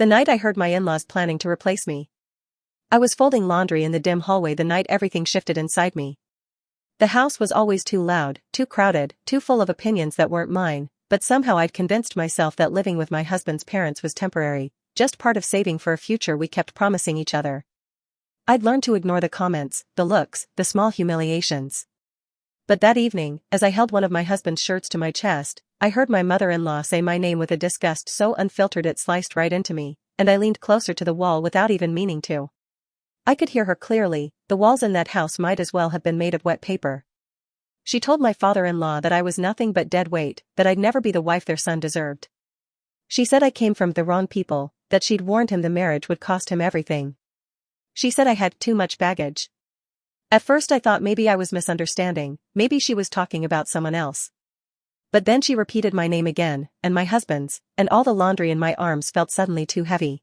The night I heard my in-laws planning to replace me. I was folding laundry in the dim hallway the night everything shifted inside me. The house was always too loud, too crowded, too full of opinions that weren't mine, but somehow I'd convinced myself that living with my husband's parents was temporary, just part of saving for a future we kept promising each other. I'd learned to ignore the comments, the looks, the small humiliations. But that evening, as I held one of my husband's shirts to my chest, I heard my mother-in-law say my name with a disgust so unfiltered it sliced right into me, and I leaned closer to the wall without even meaning to. I could hear her clearly. The walls in that house might as well have been made of wet paper. She told my father-in-law that I was nothing but dead weight, that I'd never be the wife their son deserved. She said I came from the wrong people, that she'd warned him the marriage would cost him everything. She said I had too much baggage. At first I thought maybe I was misunderstanding, maybe she was talking about someone else. But then she repeated my name again, and my husband's, and all the laundry in my arms felt suddenly too heavy.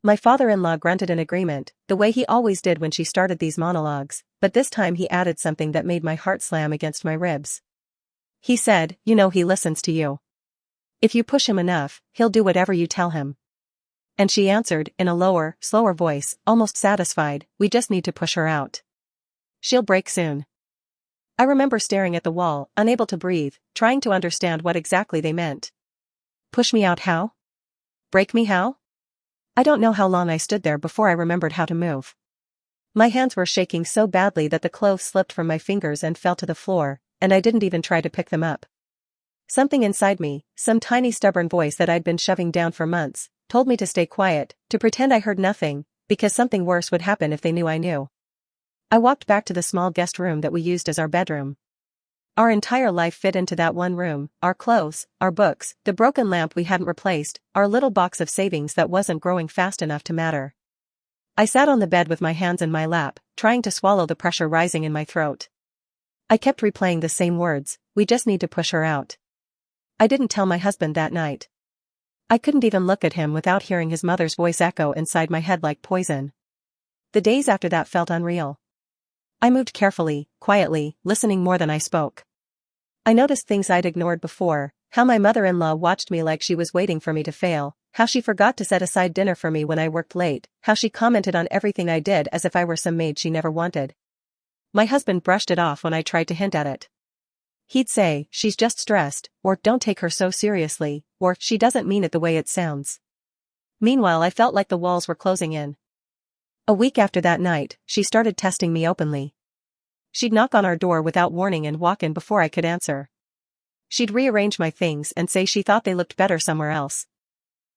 My father-in-law grunted in agreement, the way he always did when she started these monologues, but this time he added something that made my heart slam against my ribs. He said, "You know he listens to you. If you push him enough, he'll do whatever you tell him." And she answered, in a lower, slower voice, almost satisfied, "We just need to push her out. She'll break soon." I remember staring at the wall, unable to breathe, trying to understand what exactly they meant. Push me out how? Break me how? I don't know how long I stood there before I remembered how to move. My hands were shaking so badly that the clothes slipped from my fingers and fell to the floor, and I didn't even try to pick them up. Something inside me, some tiny stubborn voice that I'd been shoving down for months, told me to stay quiet, to pretend I heard nothing, because something worse would happen if they knew I knew. I walked back to the small guest room that we used as our bedroom. Our entire life fit into that one room, our clothes, our books, the broken lamp we hadn't replaced, our little box of savings that wasn't growing fast enough to matter. I sat on the bed with my hands in my lap, trying to swallow the pressure rising in my throat. I kept replaying the same words, "We just need to push her out." I didn't tell my husband that night. I couldn't even look at him without hearing his mother's voice echo inside my head like poison. The days after that felt unreal. I moved carefully, quietly, listening more than I spoke. I noticed things I'd ignored before, how my mother-in-law watched me like she was waiting for me to fail, how she forgot to set aside dinner for me when I worked late, how she commented on everything I did as if I were some maid she never wanted. My husband brushed it off when I tried to hint at it. He'd say, "She's just stressed," or "Don't take her so seriously," or "She doesn't mean it the way it sounds." Meanwhile I felt like the walls were closing in. A week after that night, she started testing me openly. She'd knock on our door without warning and walk in before I could answer. She'd rearrange my things and say she thought they looked better somewhere else.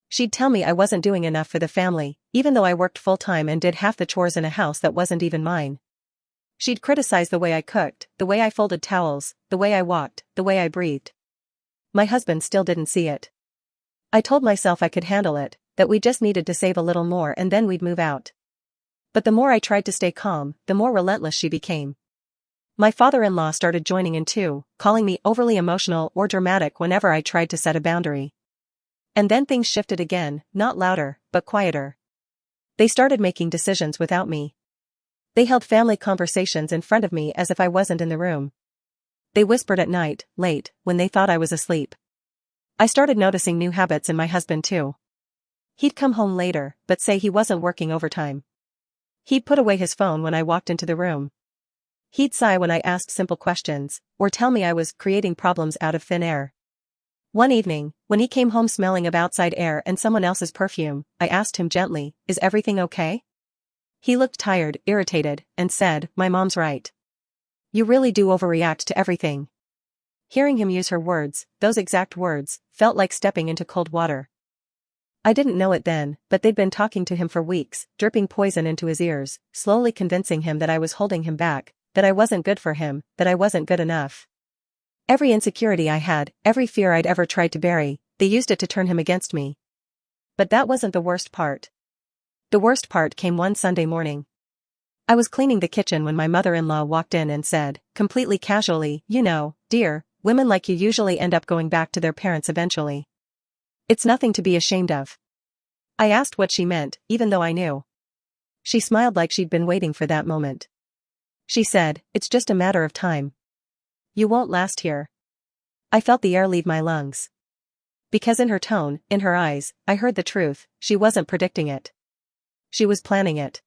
She'd tell me I wasn't doing enough for the family, even though I worked full-time and did half the chores in a house that wasn't even mine. She'd criticize the way I cooked, the way I folded towels, the way I walked, the way I breathed. My husband still didn't see it. I told myself I could handle it, that we just needed to save a little more and then we'd move out. But the more I tried to stay calm, the more relentless she became. My father-in-law started joining in too, calling me overly emotional or dramatic whenever I tried to set a boundary. And then things shifted again, not louder, but quieter. They started making decisions without me. They held family conversations in front of me as if I wasn't in the room. They whispered at night, late, when they thought I was asleep. I started noticing new habits in my husband too. He'd come home later, but say he wasn't working overtime. He'd put away his phone when I walked into the room. He'd sigh when I asked simple questions, or tell me I was creating problems out of thin air. One evening, when he came home smelling of outside air and someone else's perfume, I asked him gently, "Is everything okay?" He looked tired, irritated, and said, "My mom's right. You really do overreact to everything." Hearing him use her words, those exact words, felt like stepping into cold water. I didn't know it then, but they'd been talking to him for weeks, dripping poison into his ears, slowly convincing him that I was holding him back, that I wasn't good for him, that I wasn't good enough. Every insecurity I had, every fear I'd ever tried to bury, they used it to turn him against me. But that wasn't the worst part. The worst part came one Sunday morning. I was cleaning the kitchen when my mother-in-law walked in and said, completely casually, "You know, dear, women like you usually end up going back to their parents eventually. It's nothing to be ashamed of." I asked what she meant, even though I knew. She smiled like she'd been waiting for that moment. She said, "It's just a matter of time. You won't last here." I felt the air leave my lungs. Because in her tone, in her eyes, I heard the truth. She wasn't predicting it. She was planning it.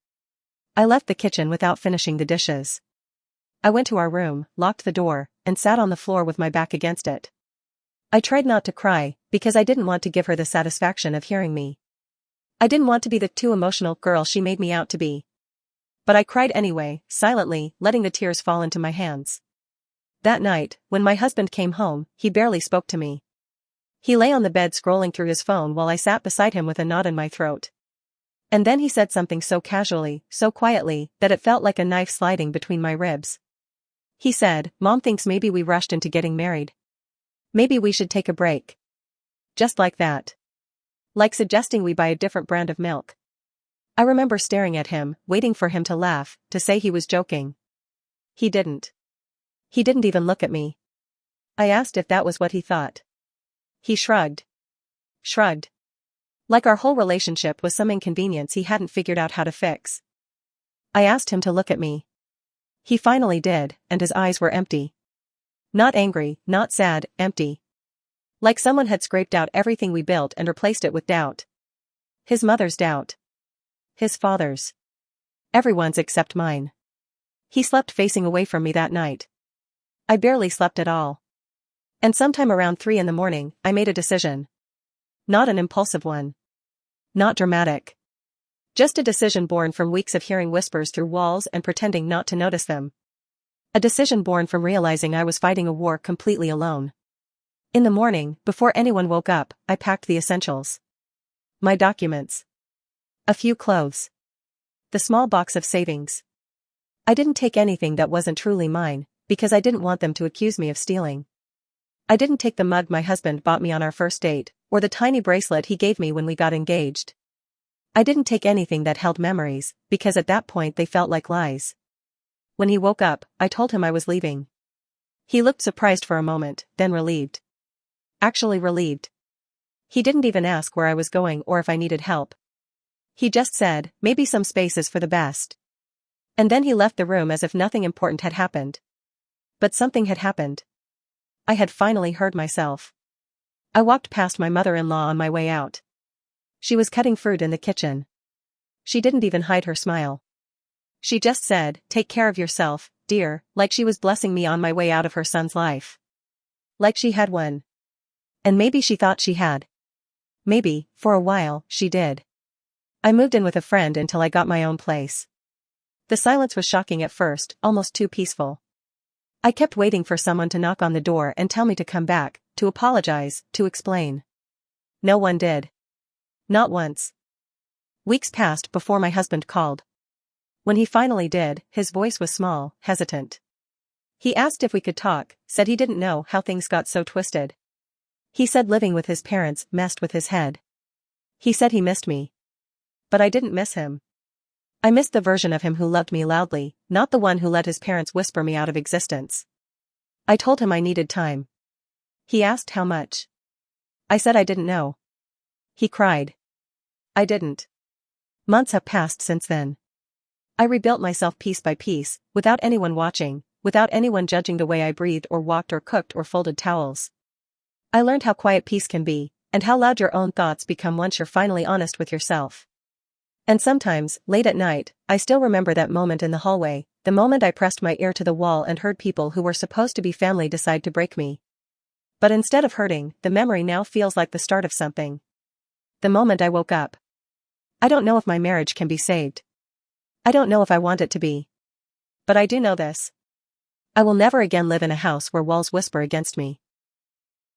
I left the kitchen without finishing the dishes. I went to our room, locked the door, and sat on the floor with my back against it. I tried not to cry, because I didn't want to give her the satisfaction of hearing me. I didn't want to be the too emotional girl she made me out to be. But I cried anyway, silently, letting the tears fall into my hands. That night, when my husband came home, he barely spoke to me. He lay on the bed scrolling through his phone while I sat beside him with a knot in my throat. And then he said something so casually, so quietly, that it felt like a knife sliding between my ribs. He said, "Mom thinks maybe we rushed into getting married. Maybe we should take a break." Just like that. Like suggesting we buy a different brand of milk. I remember staring at him, waiting for him to laugh, to say he was joking. He didn't. He didn't even look at me. I asked if that was what he thought. He shrugged. Shrugged. Like our whole relationship was some inconvenience he hadn't figured out how to fix. I asked him to look at me. He finally did, and his eyes were empty. Not angry, not sad, empty. Like someone had scraped out everything we built and replaced it with doubt. His mother's doubt. His father's. Everyone's except mine. He slept facing away from me that night. I barely slept at all. And sometime around 3 a.m, I made a decision. Not an impulsive one. Not dramatic. Just a decision born from weeks of hearing whispers through walls and pretending not to notice them. A decision born from realizing I was fighting a war completely alone. In the morning, before anyone woke up, I packed the essentials. My documents. A few clothes. The small box of savings. I didn't take anything that wasn't truly mine, because I didn't want them to accuse me of stealing. I didn't take the mug my husband bought me on our first date, or the tiny bracelet he gave me when we got engaged. I didn't take anything that held memories, because at that point they felt like lies. When he woke up, I told him I was leaving. He looked surprised for a moment, then relieved. Actually relieved. He didn't even ask where I was going or if I needed help. He just said, "Maybe some space is for the best." And then he left the room as if nothing important had happened. But something had happened. I had finally heard myself. I walked past my mother-in-law on my way out. She was cutting fruit in the kitchen. She didn't even hide her smile. She just said, "Take care of yourself, dear," like she was blessing me on my way out of her son's life. Like she had one. And maybe she thought she had. Maybe, for a while, she did. I moved in with a friend until I got my own place. The silence was shocking at first, almost too peaceful. I kept waiting for someone to knock on the door and tell me to come back, to apologize, to explain. No one did. Not once. Weeks passed before my husband called. When he finally did, his voice was small, hesitant. He asked if we could talk, said he didn't know how things got so twisted. He said living with his parents messed with his head. He said he missed me. But I didn't miss him. I missed the version of him who loved me loudly, not the one who let his parents whisper me out of existence. I told him I needed time. He asked how much. I said I didn't know. He cried. I didn't. Months have passed since then. I rebuilt myself piece by piece, without anyone watching, without anyone judging the way I breathed or walked or cooked or folded towels. I learned how quiet peace can be, and how loud your own thoughts become once you're finally honest with yourself. And sometimes, late at night, I still remember that moment in the hallway, the moment I pressed my ear to the wall and heard people who were supposed to be family decide to break me. But instead of hurting, the memory now feels like the start of something. The moment I woke up. I don't know if my marriage can be saved. I don't know if I want it to be. But I do know this. I will never again live in a house where walls whisper against me.